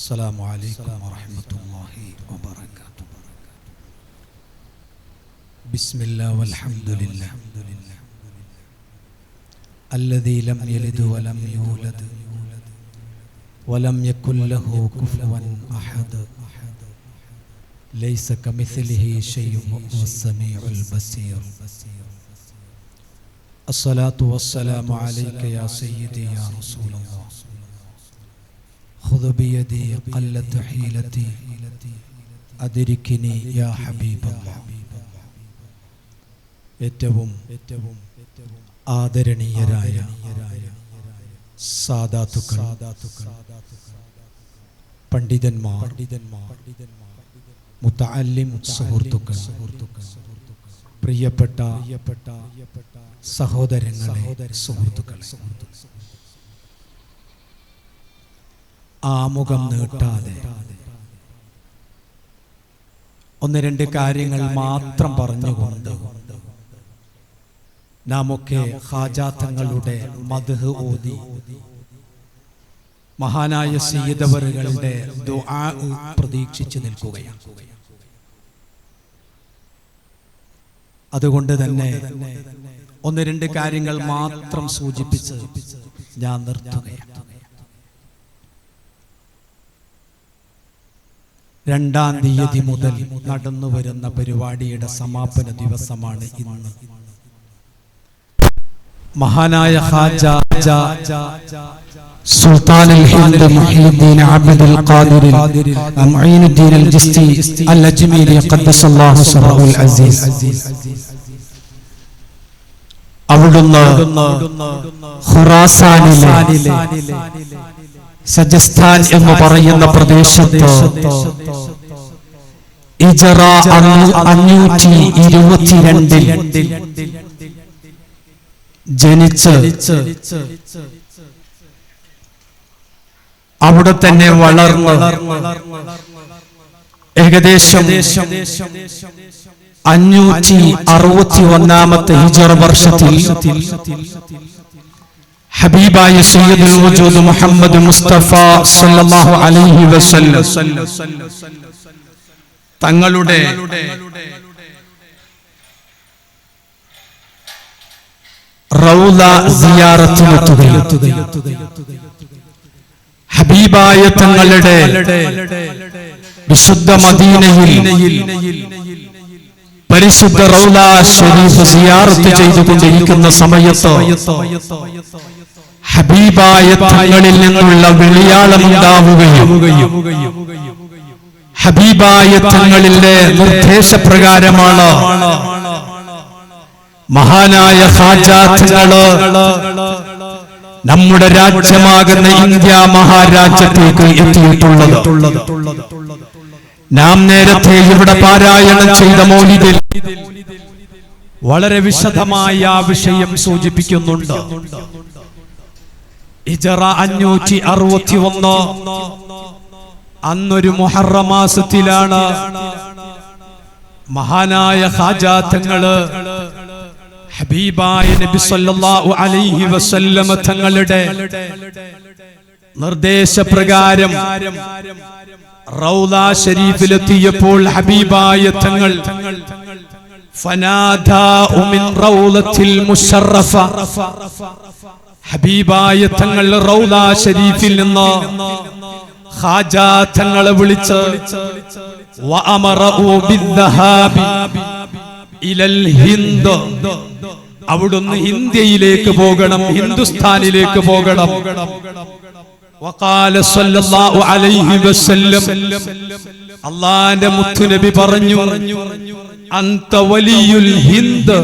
السلام عليكم ورحمة الله وبركاته. بسم الله والحمد لله الذي لم يلد ولم يولد ولم يكن له كفوا أحد ليس كمثله شيء وهو السميع البصير. الصلاة والسلام عليك يا سيدي يا رسول الله خذ بيدي قلت حيلتي أدركني يا حبيب الله. ഏറ്റവും ആദരണീയരായ സാദാത്തുക്കൾ, പണ്ഡിതന്മാർ, മുതഅല്ലിം സുഹൃത്തുക്കൾ, പ്രിയപ്പെട്ട സഹോദരങ്ങളെ, സുഹൃത്തുക്കളെ, ആമുഖം നീട്ടാതെ ഒന്ന് രണ്ട് കാര്യങ്ങൾ മാത്രം പറഞ്ഞുകൊണ്ട് നാമൊക്കെ ഖാജാത്തങ്ങളുടെ മദ്ഹ് ഓതി മഹാനായ സയ്യിദ് അവറുകളുടെ ദുആ പ്രതീക്ഷിച്ചു നിൽക്കുകയാണ്. അതുകൊണ്ട് തന്നെ ഒന്ന് രണ്ട് കാര്യങ്ങൾ മാത്രം സൂചിപ്പിച്ച് ഞാൻ നിർത്തുകയാണ്. 2-ാം തീയതി മുതൽ നടന്നു വരുന്ന പരിപാടിയുടെ സമാപന ദിവസമാണ് ഇന്ന്. മഹാനായ ഖാജ സുൽത്താനുൽ ഹിന്ദ് മുഹീദ്ദീൻ അബ്ദുൽ ഖാദിർ മുഈനുദ്ദീൻ അൽ ജിസ്തി അൽ അജ്മീരി ഖദ്ദസല്ലാഹു സിറഹുൽ അസീസ് അവിടുന്ന് ഖുറാസാനിലെ സജസ്ഥാൻ എന്ന് പറയുന്ന പ്രദേശത്ത് ഹിജ്റ 522 ജനിച്ച് അവിടെ തന്നെ വളർന്ന് ഏകദേശം 561 ഹിജ്റ വർഷത്തിൽ ഹബീബായ സയ്യിദുൽ വജൂദ് മുഹമ്മദ് മുസ്തഫ സല്ലല്ലാഹു അലൈഹി വസല്ലം തങ്ങളുടെ റൗള സിയാറത്തിനെത്തുകയും ഹബീബായ തങ്ങളുടെ വിശുദ്ധ മദീനയിൽ പരിശുദ്ധ റൗള ശരീഫ് സിയാറത്ത് ചെയ്തുകൊണ്ടിരിക്കുന്ന സമയത്ത് ഹബീബായ തങ്ങളിൽ നിന്നുള്ള വിളിയാളമുണ്ടാവുകയും ഹബീബായ തങ്ങളുടെ നിർദ്ദേശപ്രകാരമാണ് മഹാനായ ഖാജാ തങ്ങള് നമ്മുടെ രാജ്യമാകുന്ന ഇന്ത്യ മഹാരാജ്യത്തേക്ക് എത്തിയിട്ടുള്ളത്. നാം നേരത്തെ ഇവിടെ പാരായണം ചെയ്ത മൗലിദിൽ വളരെ വിശദമായ ആ വിഷയം സൂചിപ്പിക്കുന്നുണ്ട്. ഹിജ്റ 561 അന്നൊരു മുഹറം മാസത്തിലാണ് മഹാനായ ഖാജാ തങ്ങള് ഹബീബായ നബി സല്ലല്ലാഹു അലൈഹി വസല്ലം തങ്ങളുടെ നിർദ്ദേശപ്രകാരം റൗള ശരീഫിലെത്തിയപ്പോൾ ഹബീബായ തങ്ങൾ ഫനാദാഉ മിൻ റൗളത്തിൽ മുശറഫ ഹബീബായ തങ്ങൾ റൗള ശരീഫിൽ നിന്ന് ഖാജാ തങ്ങളെ വിളിച്ച് വഅമറഉ ബിദ്ദഹാബി ഇലൽ ഹിന്ദ് അവിടുന്ന് ഇന്ത്യയിലേക്ക് പോകണം, ഹിന്ദുസ്ഥാനിലേക്ക് പോകണം. വഖാല സല്ലല്ലാഹു അലൈഹി വസല്ലം അല്ലാഹുവിന്റെ മുത്തുനബി പറഞ്ഞു അൻത വലിയുൽ ഹിന്ദ്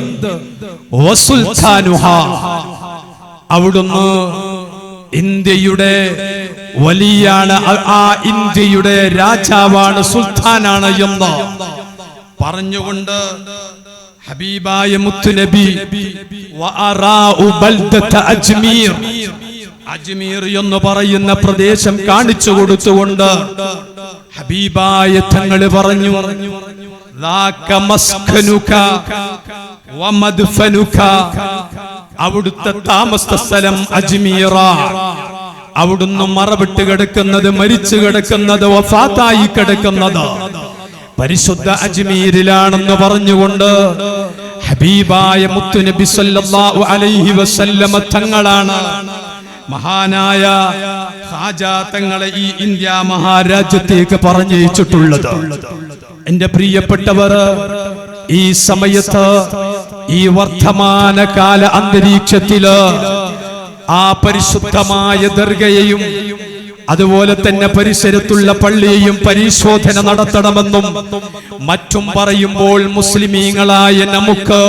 വസുൽത്താനുഹാ അവിടുന്ന് ഇന്ത്യയുടെ വലിയാണ്, ആ ഇന്ത്യയുടെ രാജാവാണ്, സുൽത്താനാണ് എന്ന് പറഞ്ഞുകൊണ്ട് ഹബീബായ മുത്തുനബി വഅറാഉ ബൽദത അജ്മീർ അജ്മീർ എന്ന് പറയുന്ന പ്രദേശം കാണിച്ചു കൊടുത്തുകൊണ്ട് ഹബീബായ തങ്ങൾ പറഞ്ഞു ലാക മസ്കനുക വമദ്ഫനുക അവിടുത്തെ താമസ സ്ഥലം അജ്മീറ, അവിടുന്ന് മറവിട്ട് കിടക്കുന്നത്, മരിച്ചു കിടക്കുന്നത്, വഫാത്തായി കിടക്കുന്നത് പരിശുദ്ധ അജ്മീരിലാണെന്ന് പറഞ്ഞുകൊണ്ട് ഹബീബായ മുത്തുനബി സല്ലല്ലാഹു അലൈഹി വസല്ലമ തങ്ങളാണ് മഹാനായ ഖാജാ തങ്ങളെ ഈ ഇന്ത്യ മഹാരാജ്യത്തേക്ക് പറഞ്ഞയച്ചിട്ടുള്ളത്. എന്റെ പ്രിയപ്പെട്ടവർ, ഈ സമയത്ത് ഈ വർത്തമാനകാല അന്തരീക്ഷത്തില് ആ പരിശുദ്ധമായ ദർഗയെയും അതുപോലെ തന്നെ പരിസരത്തുള്ള പള്ളിയെയും പരിശോധന നടത്തണമെന്നും മറ്റും പറയുമ്പോൾ മുസ്ലിമീങ്ങളായ നമുക്ക്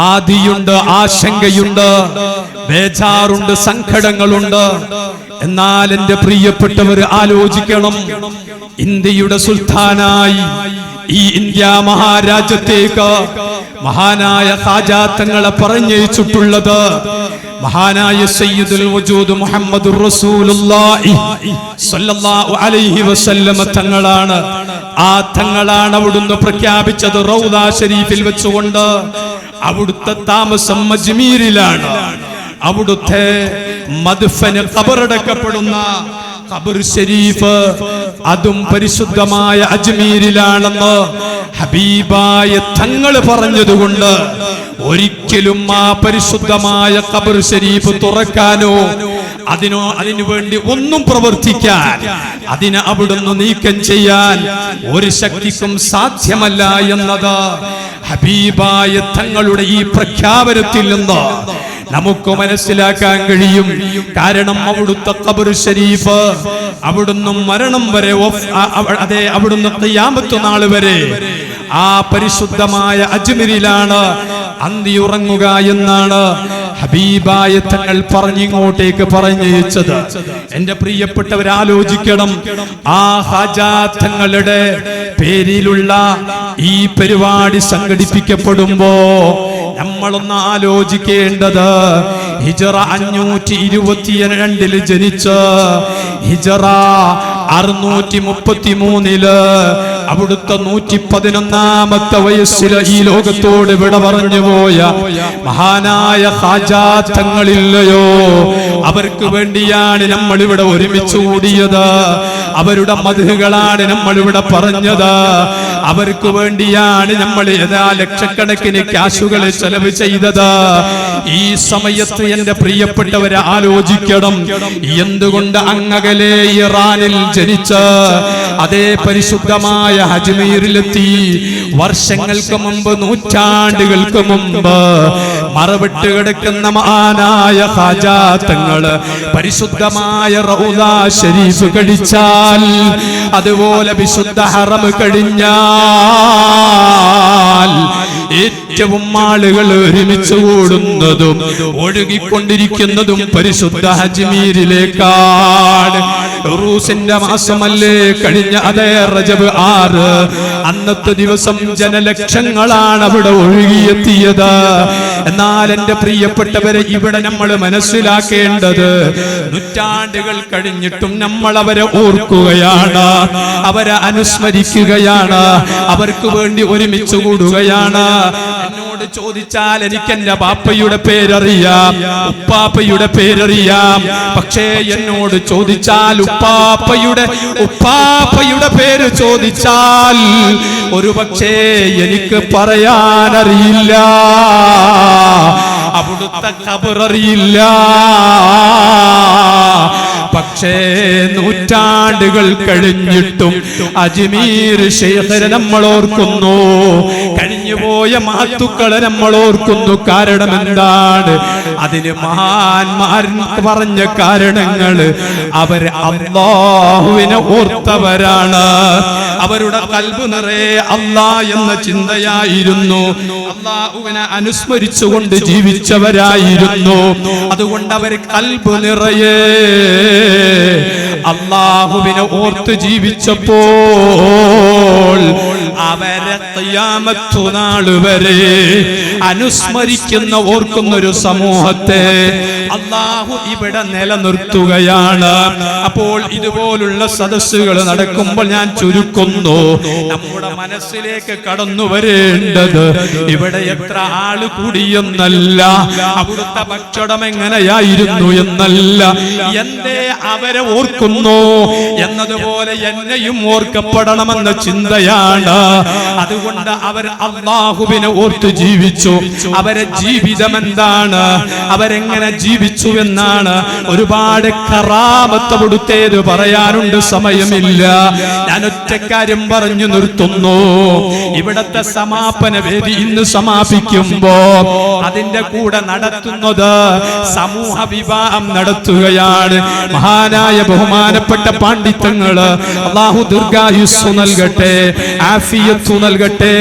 ആദിയുണ്ട്, ആശങ്കയുണ്ട്, ബേജാറുണ്ട്, സങ്കടങ്ങളുണ്ട്. എന്നാൽ എന്റെ പ്രിയപ്പെട്ടവർ ആലോചിക്കണം, ഇന്ത്യയുടെ സുൽത്താനായി ഈ ഇന്ത്യ മഹാരാജ്യത്തേക്ക് മഹാനായ ഖാജാ തങ്ങളെ പറഞ്ഞയച്ചിട്ടുള്ളത് മഹാനായ സയ്യിദുൽ വജൂദ് മുഹമ്മദുർ റസൂലുള്ളാഹി സ്വല്ലല്ലാഹു അലൈഹി വസല്ലമ തങ്ങളാണ്. ആ തങ്ങളാണ് അവിടുന്ന് പ്രഖ്യാപിച്ചത് റൗദ ശരീഫിൽ വെച്ചുകൊണ്ട്. അവിടുത്തെ താമസം അജ്മീരിലാണ്. അവിടുത്തെ മദ്ഫന് ഖബറടക്കപ്പെടുന്ന ഖബർ ശരീഫ് അതും പരിശുദ്ധമായ അജ്മീരിലാണെന്ന് ഹബീബായ തങ്ങൾ പറഞ്ഞതുകൊണ്ട് ഒരിക്കലും ആ പരിശുദ്ധമായ ഖബർ ശരീഫ് തുറക്കാനോ അതിനു വേണ്ടി ഒന്നും പ്രവർത്തിക്കാൻ, അതിനെ അവിടുന്ന് നീക്കം ചെയ്യാൻ ഒരു ശക്തിക്കും സാധ്യമല്ല എന്നത് ഹബീബായ തങ്ങളുടെ ഈ പ്രഖ്യാപനത്തിൽ നിന്ന് നമുക്ക് മനസ്സിലാക്കാൻ കഴിയും. കാരണം അവിടുത്തെ ഖബർ ശരീഫ് അവിടുന്ന് മരണം വരെ, അവിടുന്ന് ഖിയാമത്ത് നാൾ വരെ ആ പരിശുദ്ധമായ അജ്മീരിലാണ് അന്തിയുറങ്ങുക എന്നാണ് ഹബീബായ തങ്ങൾ പറഞ്ഞിങ്ങോട്ടേക്ക് പറഞ്ഞയച്ചത്. എന്റെ പ്രിയപ്പെട്ടവർ ആലോചിക്കണം, ആ ഖാജാ തങ്ങളുടെ പേരിലുള്ള ഈ പരിപാടി സംഘടിപ്പിക്കപ്പെടുമ്പോ നമ്മളൊന്ന് ആലോചിക്കേണ്ടത്, ഹിജറ 522 ജനിച്ച് ഹിജറ 633 അവിടുത്തെ 111 വയസ്സിൽ ഈ ലോകത്തോട് വിട പറഞ്ഞു പോയ മഹാനായ ഖാജാ തങ്ങളില്ലയോ, അവർക്ക് വേണ്ടിയാണ് നമ്മൾ ഇവിടെ ഒരുമിച്ച് കൂടിയത്. അവരുടെ മദ്ഹുകളാണ് നമ്മൾ ഇവിടെ പറഞ്ഞത്. അവർക്ക് വേണ്ടിയാണ് നമ്മൾ ലക്ഷക്കണക്കിന് കാശുകൾ ചെലവ് ചെയ്തത്. ഈ സമയത്ത് എന്റെ പ്രിയപ്പെട്ടവരെ ആലോചിക്കണം, എന്തുകൊണ്ട് അങ്ങകലെ ഇറാനിൽ ജനിച്ച് അതേ പരിശുദ്ധമായ അജ്മീരിലെത്തി വർഷങ്ങൾക്ക് മുമ്പ്, നൂറ്റാണ്ടുകൾക്ക് മുമ്പ് മറവിട്ട് കിടക്കുന്ന മഹാനായ ഖാജാ തങ്ങള് പരിശുദ്ധമായ റൗദ ശരീഫ് കഴിച്ചാൽ, അതുപോലെ വിശുദ്ധ ഹറം കഴിഞ്ഞാൽ ഏറ്റവും ആളുകൾ ഒരുമിച്ച് കൂടുന്നതും ഒഴുകിക്കൊണ്ടിരിക്കുന്നതും പരിശുദ്ധ അജ്മീരിലേക്കാണ്. ഉറൂസിന്റെ മാസമല്ലേ കഴിഞ്ഞ അതേ റജബ് 6, അന്നത്തെ ദിവസം ജനലക്ഷങ്ങളാണ് അവിടെ ഒഴുകിയെത്തിയത്. എന്നാൽ എന്റെ പ്രിയപ്പെട്ടവരെ, ഇവിടെ നമ്മൾ മനസ്സിലാക്കേണ്ടത്, നൂറ്റാണ്ടുകൾ കഴിഞ്ഞിട്ടും നമ്മൾ അവരെ ഓർക്കുകയാണ്, അവരെ അനുസ്മരിക്കുകയാണ്, അവർക്ക് വേണ്ടി ഒരുമിച്ച് കൂടുകയാണ്. എന്നോട് ചോദിച്ചാൽ എനിക്ക് എന്റെ ബാപ്പയുടെ പേരറിയാം, ഉപ്പാപ്പയുടെ പേരറിയാം. പക്ഷേ എന്നോട് ചോദിച്ചാൽ ഉപ്പാപ്പയുടെ പേര് ചോദിച്ചാൽ ഒരു പക്ഷേ എനിക്ക് പറയാനറിയില്ല, അവിടുത്തെ ഖബററിയില്ല. പക്ഷേ നൂറ്റാണ്ടുകൾ കഴിഞ്ഞിട്ടും അജ്മീർ ശൈഖിനെ നമ്മൾ ഓർക്കുന്നു, കഴിഞ്ഞുപോയ മഹത്തുക്കളെ നമ്മൾ ഓർക്കുന്നു. കാരണം എന്താണ്? അതിന് മഹാന്മാർ പറഞ്ഞ കാരണങ്ങൾ, അവര് അല്ലാഹുവിനെ ഓർത്തവരാണ്. അവരുടെ ഖൽബ് നിറയെ അല്ലാഹ് എന്ന ചിന്തയായിരുന്നു. അല്ലാഹുവിനെ അനുസ്മരിച്ചുകൊണ്ട് ജീവിച്ചവരായിരുന്നു. അതുകൊണ്ട് അവർ ഖൽബ് നിറയെ അല്ലാഹുവിനെ ഓർത്ത് ജീവിച്ചപ്പോൾ അവരെ ഖിയാമത്ത് നാൾ വരെ അനുസ്മരിക്കുന്ന ഓർക്കുന്നൊരു സമൂഹത്തെ അല്ലാഹു ഇവിടെ നിലനിർത്തുകയാണ്. അപ്പോൾ ഇതുപോലുള്ള സദസ്സുകൾ നടക്കുമ്പോൾ ഞാൻ ചുരുക്കുന്നു, നമ്മുടെ മനസ്സിലേക്ക് കടന്നു വരേണ്ടത് ഇവിടെ എത്ര ആള് കൂടിയെന്നല്ല, അവിടുത്തെ ഭക്ഷണം എങ്ങനെയായിരുന്നു എന്നല്ല, എന്തേ അവരെ ഓർക്കുന്നു എന്നതുപോലെ എന്നെയും ഓർക്കപ്പെടണമെന്ന ചിന്തയാണ്. അതുകൊണ്ട് അവർ അല്ലാഹുവിനെ ഓർത്ത് ജീവിച്ചു. അവരെ ജീവിതം എന്താണ്, അവരെങ്ങനെ ജീവിച്ചു എന്നാണ്. ഒരുപാട് കറാമത്ത് അവിടുത്തേത് പറയാനുണ്ട്, സമയമില്ല. ഞാൻ ഒറ്റ കാര്യം പറഞ്ഞു നിർത്തുന്നു. ഇവിടത്തെ സമാപന വേദി ഇന്ന് സമാപിക്കുമ്പോ അതിന്റെ കൂടെ നടത്തുന്നത് സമൂഹ വിവാഹം നടത്തുകയാണ്. മഹാനായ ബഹുമാനപ്പെട്ട പാണ്ഡിത്യങ്ങള് അല്ലാഹു ദീർഘായുസ്സു നൽകട്ടെ, ആഫിയത്ത് നൽകട്ടെ.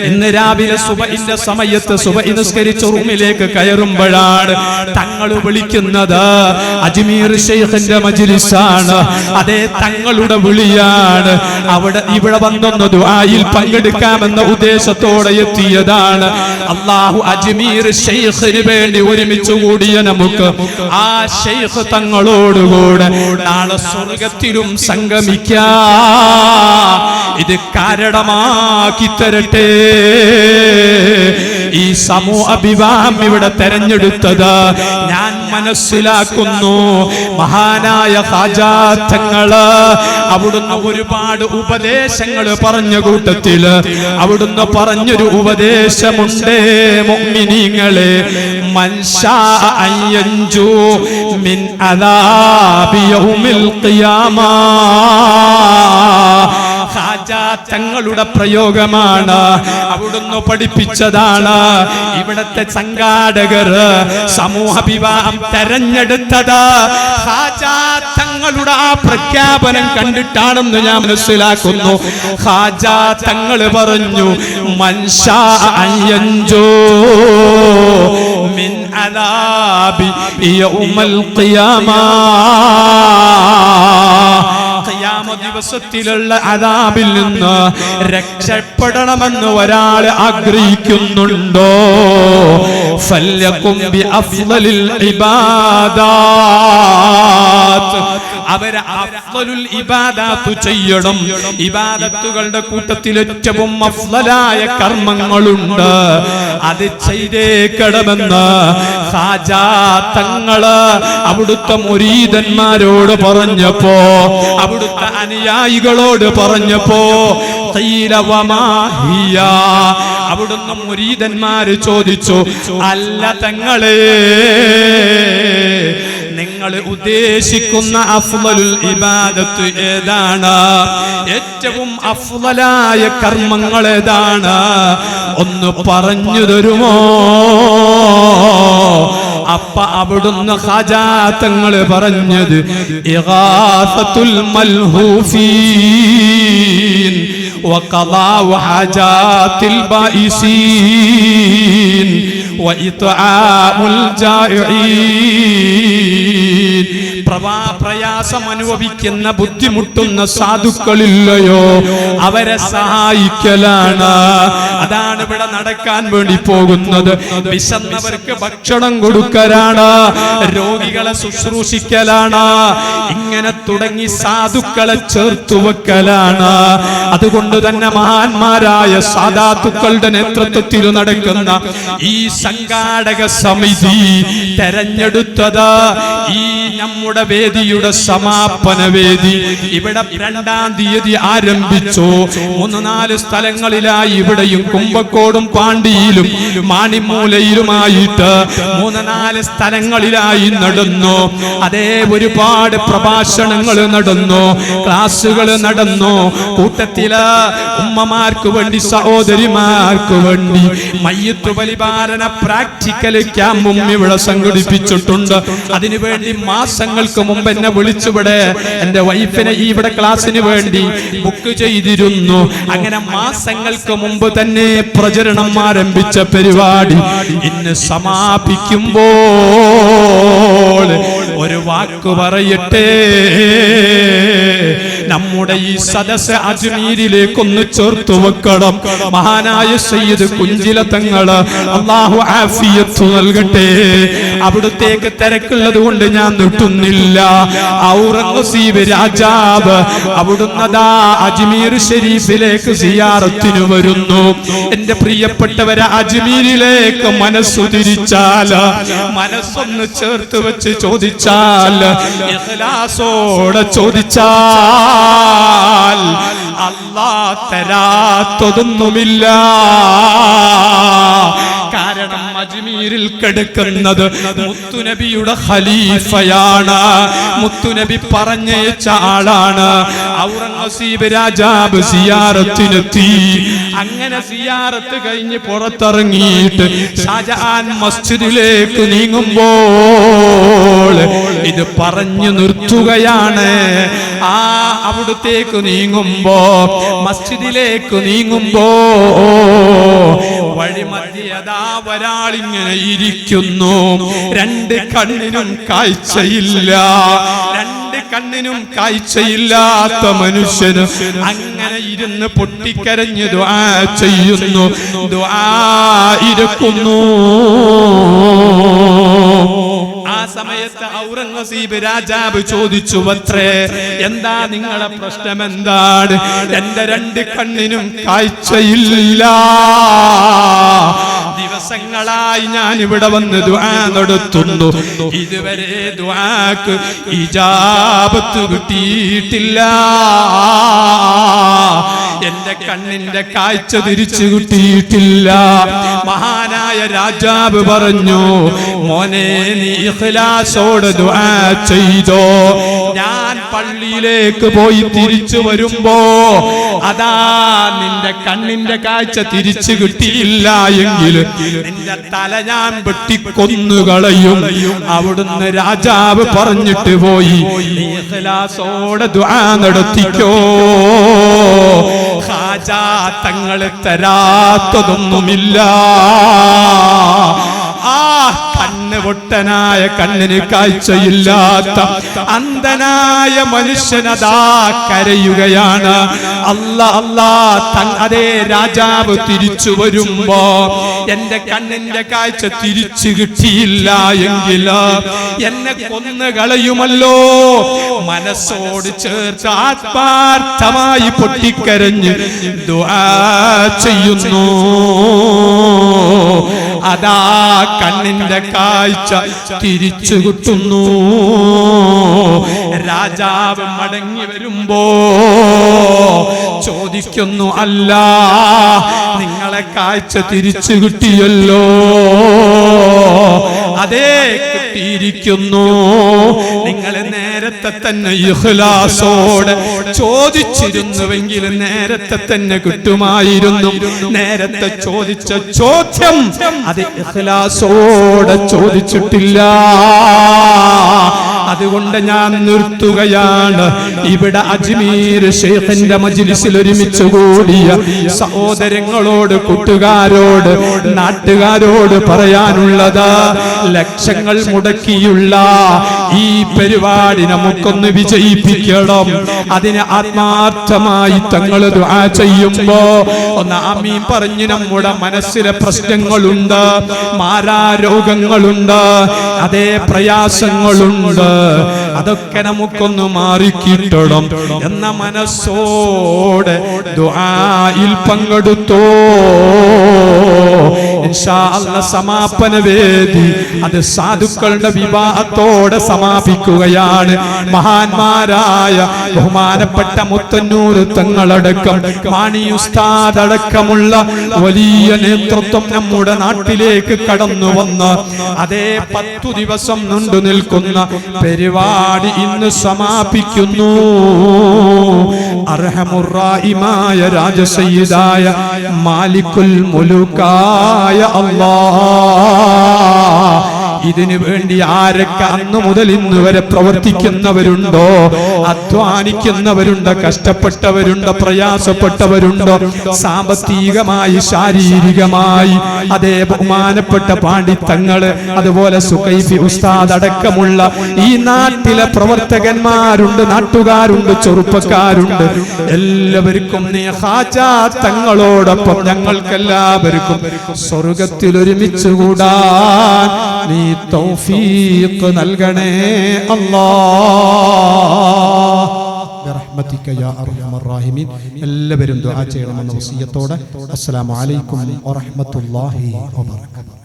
ഇന്ന് രാവിലെ സുബഹിന്റെ സമയത്ത് സുബഹി നിസ്കരിച്ച റൂമിലേക്ക് കയറുമ്പോഴാണ് തങ്ങൾ വിളിക്കുന്നത് അജ്മീർ ശൈഖിന്റെ മജ്ലിസാണ്. അതേ തങ്ങളുടെ വിളിയാണ്. ഇവിടെ വന്നൊന്ന് ദുആയിൽ പങ്കെടുക്കാമെന്ന ഉദ്ദേശത്തോടെ എത്തിയതാണ്. അല്ലാഹു അജ്മീർ ശൈഖിന് വേണ്ടി ഒരുമിച്ച് കൂടിയ നമുക്ക് ആ ശൈഖ് തങ്ങളോടുകൂടെ നാളെ സ്വർഗത്തിലും സംഗമിക്കാം. ഇത് കാരണമാക്കി തരട്ടെ. ഈ സമൂഹ വിവാഹം ഇവിടെ തെരഞ്ഞെടുത്തത് ഞാൻ മനസ്സിലാക്കുന്നു. മഹാനായ ഖാജാ തങ്ങള് അവിടുന്ന് ഒരുപാട് ഉപദേശങ്ങൾ പറഞ്ഞ കൂട്ടത്തില് അവിടുന്ന് പറഞ്ഞൊരു ഉപദേശമുണ്ട്, മുഅ്മിനീങ്ങളെ, മൻ ശാഅ അൻ യൻജു മിൻ അദാബി യൗമിൽ ഖിയാമ. ഖാജാ തങ്ങളുടെ പ്രയോഗമാണ്, അവിടുന്ന് പഠിപ്പിച്ചതാണ്. ഇവിടത്തെ സംഘാടകർ സമൂഹ വിവാഹം തെരഞ്ഞെടുത്തത് ഖാജാ തങ്ങളുടെ ആ പ്രഖ്യാപനം കണ്ടിട്ടാണെന്ന് ഞാൻ മനസ്സിലാക്കുന്നു. ഖാജാ തങ്ങൾ പറഞ്ഞു, മൻ ശാഅ അൻ യൻജു മിൻ അദാബി യൗമൽ ഖിയാമ. ദിവസത്തിലുള്ള അദാബിൽ നിന്ന് രക്ഷപ്പെടണമെന്ന് ഒരാൾ ആഗ്രഹിക്കുന്നുണ്ടോ, ഫല്യകും ബി അഫ്ളലിൽ ഇബാദാത്ത്. അവരെ അഫ്ളലുൽ ഇബാദാത്ത് ചെയ്യണം. ഇബാദത്തുകളുടെ കൂട്ടത്തിൽ ഏറ്റവും അഫ്ളലായ കർമ്മങ്ങളുണ്ട്, അത് ചെയ്തേക്കണമെന്ന് ഖാജാ തങ്ങള് അവിടുത്തെ മുരീദന്മാരോട് പറഞ്ഞപ്പോ, അവിടുത്തെ അനുയായികളോട് പറഞ്ഞപ്പോ, അവിടുന്ന് മുരീദന്മാര് ചോദിച്ചു, അല്ല തങ്ങളെ, നിങ്ങൾ ഉദ്ദേശിക്കുന്ന അഫ്ളലുൽ ഇബാദത്ത് ഏതാണ്? ഏറ്റവും അഫ്ളലായ കർമ്മങ്ങൾ ഏതാണ്? ഒന്ന് പറഞ്ഞു തരുമോ? അപ്പ അവിടുന്ന് ഖാജാ തങ്ങൾ പറഞ്ഞത് ഇഗാസത്തുൽ മൽഹൂഫീൻ വഖദാഉ ഹാജാത്തിൽ ബായിസീൻ വഇത്ആമുൽ ജാഇഈൻ. പ്രയാസം അനുഭവിക്കുന്ന ബുദ്ധിമുട്ടുന്ന സാധുക്കളില്ലയോ, അവരെ സഹായിക്കലാണ്. അതാണ് ഇവിടെ നടക്കാൻ വേണ്ടി പോകുന്നത്. വിശന്നവർക്ക് ഭക്ഷണം കൊടുക്കലാണ്, രോഗികളെ ശുശ്രൂഷിക്കലാണ്, ഇങ്ങനെ തുടങ്ങി സാധുക്കളെ ചേർത്തു വെക്കലാണ്. അതുകൊണ്ട് തന്നെ മഹാന്മാരായ സാദാത്തുക്കളുടെ നേതൃത്വത്തിൽ നടക്കുന്ന ഈ സംഘാടക സമിതി തെരഞ്ഞെടുത്തത് ഈ നമ്മുടെ വേദിയുടെ സമാപന വേദി ഇവിടെ 2-ാം തീയതി ആരംഭിച്ചു. 3-4 സ്ഥലങ്ങളിലായി, ഇവിടെയും കുമ്പക്കോടും പാണ്ടിയിലും മാണിമൂലയിലുമായിട്ട് 3-4 സ്ഥലങ്ങളിലായി നടന്നു. അതേ ഒരുപാട് പ്രഭാഷണങ്ങൾ നടന്നു, ക്ലാസുകൾ നടന്നു. കൂട്ടത്തില് ഉമ്മമാർക്ക് വേണ്ടി, സഹോദരിമാർക്ക് വേണ്ടി മയ്യിത്ത് പരിപാലന പ്രാക്ടിക്കൽ ക്യാമ്പും ഇവിടെ സംഘടിപ്പിച്ചിട്ടുണ്ട്. അതിനുവേണ്ടി മാസങ്ങൾക്ക് മുമ്പ് എന്നെ വിളിച്ചുവിടെ എന്റെ വൈഫിനെ ഇവിടെ ക്ലാസ്സിന് വേണ്ടി ബുക്ക് ചെയ്തിരുന്നു. അങ്ങനെ മാസങ്ങൾക്ക് മുമ്പ് തന്നെ പ്രചരണം ആരംഭിച്ച പരിപാടി ഇന്ന് സമാപിക്കുമ്പോൾ ഒരു വാക്ക് പറയട്ടെ, നമ്മുടെ ഈ സദസ്സ് അജ്മീരിലേക്കൊന്ന് ചേർത്തു വെക്കണം. മഹാനായ സയ്യിദ് കുഞ്ചില തങ്ങള് അല്ലാഹു ആഫിയത്ത് നൽകട്ടെ. അവിടുത്തേക്ക് തിരക്കുള്ളത് കൊണ്ട് ഞാൻ നീട്ടുന്നില്ല. ഔറംഗസീബ് രാജാവ് അവിടുന്നതാ അജ്മീർ ഷരീഫിലേക്ക് സിയാറത്തിന് വരുന്നു. എന്റെ പ്രിയപ്പെട്ടവരെ, അജ്മീരിലേക്ക് മനസ്സു തിരിച്ചാൽ, മനസ്സൊന്ന് ചേർത്ത് വെച്ച് ചോദിച്ചാൽ, ഇഖ്ലാസോടെ ചോദിച്ചാൽ അല്ലാഹ് തരാത്തതൊന്നുമില്ല. കാരണം അജ്മീരിൽ കിടക്കുന്നത് മുത്തുനബിയുടെ ഖലീഫയാണ്, മുത്തുനബി പറഞ്ഞയച്ച ആളാണ്. ഔറംഗസീബ് രാജാവ് സിയാറത്തിനെത്തി. അങ്ങനെ സിയാറത്ത് കഴിഞ്ഞ് പുറത്തിറങ്ങിയിട്ട് ഷാജഹാൻ മസ്ജിദിലേക്ക് നീങ്ങുമ്പോൾ ഇത് പറഞ്ഞു നിർത്തുകയാണ്. അവിടത്തേക്ക് നീങ്ങുമ്പോ, മസ്ജിദിലേക്ക് നീങ്ങുമ്പോ വഴിമധ്യതാ ഒരാളിങ്ങനെ ഇരിക്കുന്നു. രണ്ട് കണ്ണിനും കാഴ്ചയില്ല. രണ്ട് കണ്ണിനും കാഴ്ചയില്ലാത്ത മനുഷ്യന് അങ്ങനെ ഇരുന്ന് പൊട്ടിക്കരഞ്ഞ് ദുആ ചെയ്യുന്നു, ദുആ ഇരക്കുന്നു. ആ സമയത്ത് ഔറംഗസീബ് രാജാവ് ചോദിച്ചു, അത്രേ, എന്താ നിങ്ങളുടെ പ്രശ്നം എന്താണ്? എന്റെ രണ്ട് കണ്ണിനും കാഴ്ചയില്ല. ദിവസങ്ങളായി ഞാൻ ഇവിടെ വന്ന് ദുആ നടത്തുന്നു, ഇതുവരെ ദുആക്ക് ഇജാബത്ത് കിട്ടിയിട്ടില്ല. എന്റെ കണ്ണിന്റെ കാഴ്ച തിരിച്ചു കിട്ടിയിട്ടില്ല. മഹാനായ രാജാവ് പറഞ്ഞു, മോനെ, നീ ഇഖ്ലാസോടെ ദുആ ചെയ്തോ. ഞാൻ പള്ളിയിലേക്ക് പോയി തിരിച്ചു വരുമ്പോ അതാ നിന്റെ കണ്ണിന്റെ കാഴ്ച തിരിച്ചു കിട്ടിയില്ല എങ്കിൽ നിന്റെ തല ഞാൻ വെട്ടിക്കൊന്നുകളയും. അവിടുന്ന് രാജാവ് പറഞ്ഞിട്ട് പോയി, നീ ഇഖ്ലാസോടെ ദുആ നടത്തിക്കോ. ഖാജാ തങ്ങളെ തരാത്തതൊന്നുമില്ല. കണ്ണ് പൊട്ടനായ, കണ്ണിന് കാഴ്ചയില്ലാത്ത അന്ധനായ മനുഷ്യനതാ കരയുകയാണ്. അല്ലാ, അതേ രാജാവ് തിരിച്ചു വരുമ്പോ എന്റെ കണ്ണിന്റെ കാഴ്ച തിരിച്ചു കിട്ടിയില്ല എങ്കിൽ എന്നെ കൊന്നു കളയുമല്ലോ. മനസ്സോട് ചേർത്ത് ആത്മാർത്ഥമായി പൊട്ടിക്കരഞ്ഞ് ദുആ ചെയ്യുന്നു. അതാ കണ്ണിന്റെ കാഴ്ച തിരിച്ചു കിട്ടുന്നു. രാജാവ് മടങ്ങി വരുമ്പോ ചോദിക്കുന്നു, അല്ല, നിങ്ങളെ കാഴ്ച തിരിച്ചു കിട്ടിയല്ലോ. അതേ, കിട്ടിയിരിക്കുന്നു. നിങ്ങൾ നേരത്തെ തന്നെ ഇഖ്ലാസോടെ ചോദിച്ചിരുന്നുവെങ്കിൽ നേരത്തെ തന്നെ കിട്ടുമായിരുന്നു. നേരത്തെ ചോദിച്ച ചോദ്യം അത് ഇഖ്ലാസോടെ ചോദിച്ചിട്ടില്ല. അതുകൊണ്ട് ഞാൻ നിർത്തുകയാണ്. ഇവിടെ അജ്മീർ ശൈഖിന്റെ മജ്ലിസിൽ ഒരുമിച്ച് കൂടിയ സഹോദരങ്ങളോട്, കൂട്ടുകാരോട്, നാട്ടുകാരോട് പറയാനുള്ളത്, ലക്ഷങ്ങൾ മുടക്കിയുള്ള ഈ പരിപാടി നമുക്കൊന്ന് വിജയിപ്പിക്കണം. അതിന് ആത്മാർത്ഥമായി തങ്ങൾ ദുആ ചെയ്യുമ്പോ ഒന്ന് ആമീൻ പറഞ്ഞ് നമ്മുടെ മനസ്സിലെ പ്രശ്നങ്ങളുണ്ട്, മാരാരോഗങ്ങളുണ്ട്, അതേ പ്രയാസങ്ങളുണ്ട്, അതൊക്കെ നമുക്കൊന്ന് മാറിക്കിട്ടണം എന്ന മനസ്സോടെ ദുആയിൽ പങ്കെടുത്തോ. ഇൻഷാ അല്ലാഹ് സമാപന വേദി അത് സാധുക്കളുടെ വിവാഹത്തോടെ സമാപിക്കുകയാണ്. മഹാന്മാരായ ബഹുമാനപ്പെട്ട മുത്തന്നൂർ തങ്ങളടക്കം, മാണി ഉസ്താദ് അടക്കമുള്ള വലിയ നേതൃത്വം നമ്മുടെ നാട്ടിലേക്ക് കടന്നു വന്ന് അതേ 10 ദിവസം നീണ്ടു നിൽക്കുന്ന പരിപാടി ഇന്ന് സമാപിക്കുന്നു. അർഹമുർറാഹിമായ രാജസയ്യിദായ മാലിക്കുൽ മുലൂക്കായ അല്ലാഹ് ഇതിനു വേണ്ടി ആരൊക്കെ അന്നു മുതൽ ഇന്ന് വരെ പ്രവർത്തിക്കുന്നവരുണ്ടോ, അധ്വാനിക്കുന്നവരുണ്ട്, കഷ്ടപ്പെട്ടവരുണ്ട്, പ്രയാസപ്പെട്ടവരുണ്ടോ, സാമ്പത്തികമായി ശാരീരികമായി, അതേ ബഹുമാനപ്പെട്ട പാണ്ഡിത്തങ്ങള്, അതുപോലെ സുഖൈഫി ഉസ്താദ് അടക്കമുള്ള ഈ നാട്ടിലെ പ്രവർത്തകന്മാരുണ്ട്, നാട്ടുകാരുണ്ട്, ചെറുപ്പക്കാരുണ്ട്. എല്ലാവർക്കും നീ ഹാജാ തങ്ങളോടൊപ്പം ഞങ്ങൾക്കെല്ലാവർക്കും സ്വർഗത്തിൽ ഒരുമിച്ച് കൂടാൻ നീ തൗഫീഖ് നൽകണേ അല്ലാഹ്. ബിറഹ്മതിക യാ അർഹമർ റഹീമീൻ. എല്ലാവരും ദുആ ചെയ്യണമെന്ന വസിയത്തോടെ അസ്സലാമു അലൈക്കും വറഹ്മത്തുള്ളാഹി വബറകാതുഹു.